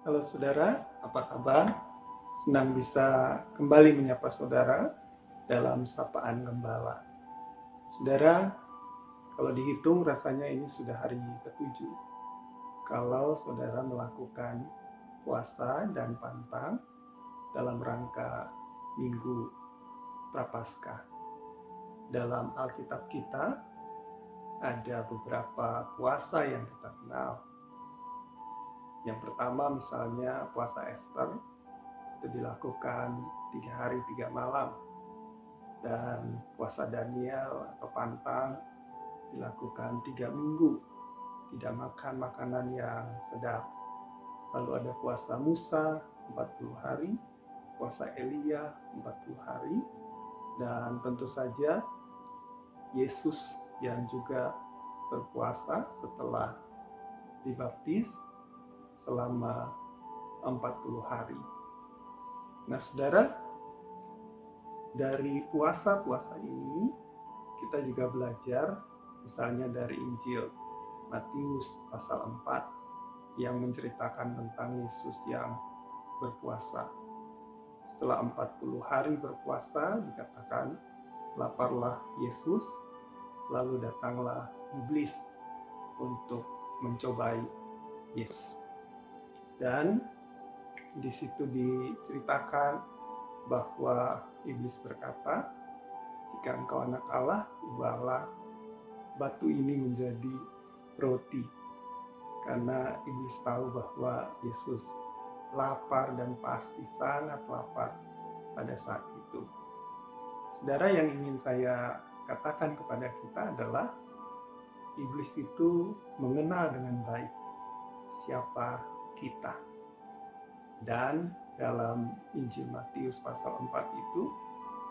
Halo saudara, apa kabar? Senang bisa kembali menyapa saudara dalam sapaan gembala. Saudara, kalau dihitung rasanya ini sudah hari ke-7. Kalau saudara melakukan puasa dan pantang dalam rangka Minggu Prapaskah. Dalam Alkitab kita ada beberapa puasa yang kita kenal. Yang pertama misalnya puasa Ester, itu dilakukan 3 hari 3 malam, dan puasa Daniel atau pantang dilakukan 3 minggu, tidak makan makanan yang sedap. Lalu ada puasa Musa 40 hari, puasa Elia 40 hari, dan tentu saja Yesus yang juga berpuasa setelah dibaptis selama 40 hari. Nah saudara, dari puasa-puasa ini kita juga belajar misalnya dari Injil Matius pasal 4 yang menceritakan tentang Yesus yang berpuasa. Setelah 40 hari berpuasa dikatakan laparlah Yesus, lalu datanglah iblis untuk mencobai Yesus. Dan di situ diceritakan bahwa iblis berkata, jika engkau anak Allah, ubahlah batu ini menjadi roti. Karena iblis tahu bahwa Yesus lapar dan pasti sangat lapar pada saat itu. Saudara, yang ingin saya katakan kepada kita adalah iblis itu mengenal dengan baik siapa kita. Dan dalam Injil Matius pasal 4 itu,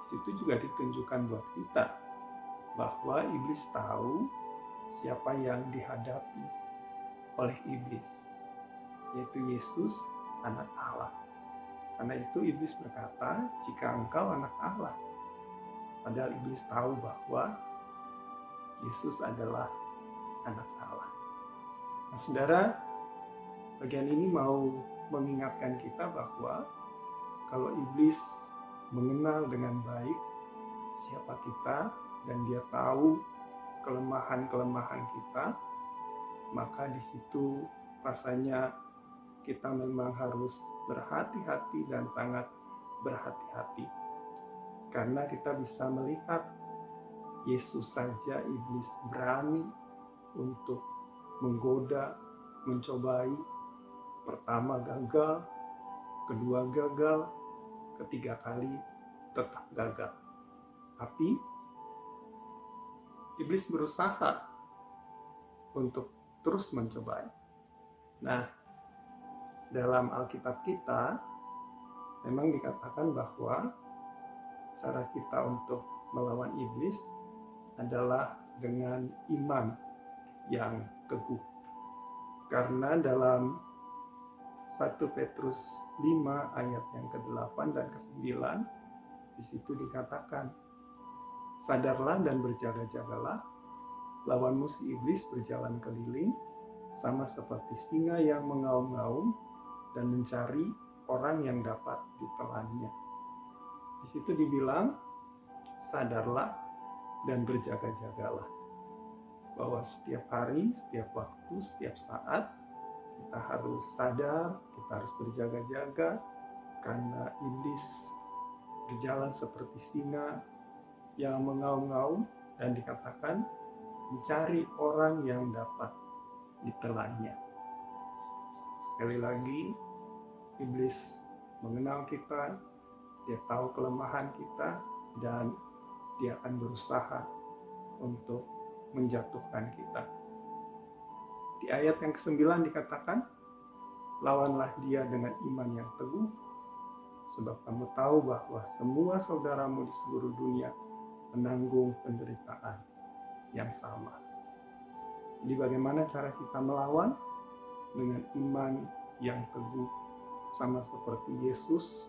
situ juga ditunjukkan buat kita bahwa iblis tahu siapa yang dihadapi oleh iblis, yaitu Yesus, anak Allah. Karena itu iblis berkata, jika engkau anak Allah. Padahal iblis tahu bahwa Yesus adalah anak Allah. Nah saudara, bagian ini mau mengingatkan kita bahwa kalau iblis mengenal dengan baik siapa kita dan dia tahu kelemahan-kelemahan kita, maka di situ rasanya kita memang harus berhati-hati dan sangat berhati-hati. Karena kita bisa melihat Yesus saja iblis berani untuk menggoda, mencobai. Pertama gagal, kedua gagal, ketiga kali tetap gagal. Tapi iblis berusaha untuk terus mencobai. Nah, dalam Alkitab kita memang dikatakan bahwa cara kita untuk melawan iblis adalah dengan iman yang teguh. Karena dalam 1 Petrus 5 ayat yang ke-8 dan ke-9, di situ dikatakan, sadarlah dan berjaga-jagalah, lawanmu si iblis berjalan keliling, sama seperti singa yang mengaum-ngaum dan mencari orang yang dapat ditelannya. Di situ dibilang, sadarlah dan berjaga-jagalah. Bahwa setiap hari, setiap waktu, setiap saat, kita harus sadar, kita harus berjaga-jaga, karena iblis berjalan seperti singa yang mengaum-ngaum dan dikatakan mencari orang yang dapat ditelannya. Sekali lagi, iblis mengenal kita, dia tahu kelemahan kita, dan dia akan berusaha untuk menjatuhkan kita. Di ayat yang ke-9 dikatakan, lawanlah dia dengan iman yang teguh, sebab kamu tahu bahwa semua saudaramu di seluruh dunia menanggung penderitaan yang sama. Jadi bagaimana cara kita melawan? Dengan iman yang teguh, sama seperti Yesus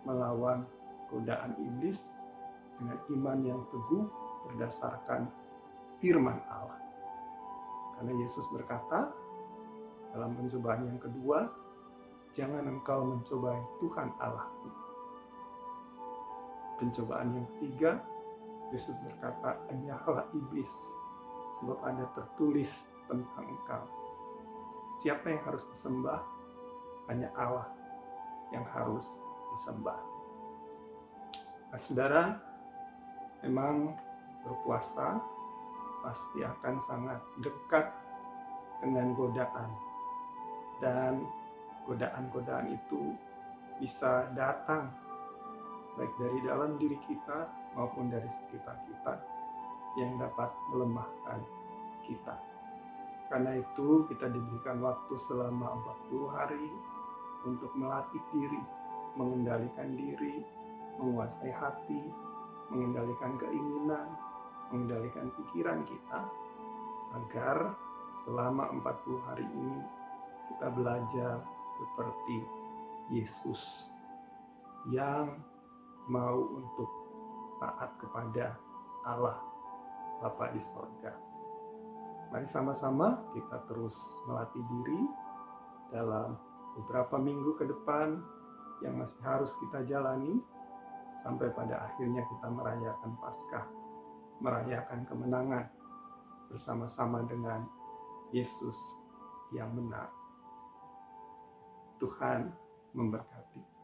melawan godaan iblis dengan iman yang teguh berdasarkan firman Allah. Karena Yesus berkata dalam pencobaan yang kedua, jangan engkau mencobai Tuhan Allahmu. Pencobaan yang ketiga, Yesus berkata, enyahlah iblis, sebab ada tertulis tentang engkau. Siapa yang harus disembah? Hanya Allah yang harus disembah. Nah, saudara, memang berpuasa pasti akan sangat dekat dengan godaan. Dan godaan-godaan itu bisa datang baik dari dalam diri kita maupun dari sekitar kita yang dapat melemahkan kita. Karena itu kita diberikan waktu selama 40 hari untuk melatih diri, mengendalikan diri, menguasai hati, mengendalikan keinginan, mengendalikan pikiran kita, agar selama 40 hari ini kita belajar seperti Yesus yang mau untuk taat kepada Allah Bapa di sorga. Mari sama-sama kita terus melatih diri dalam beberapa minggu ke depan yang masih harus kita jalani sampai pada akhirnya kita merayakan Paskah, merayakan kemenangan bersama-sama dengan Yesus yang menang. Tuhan memberkati.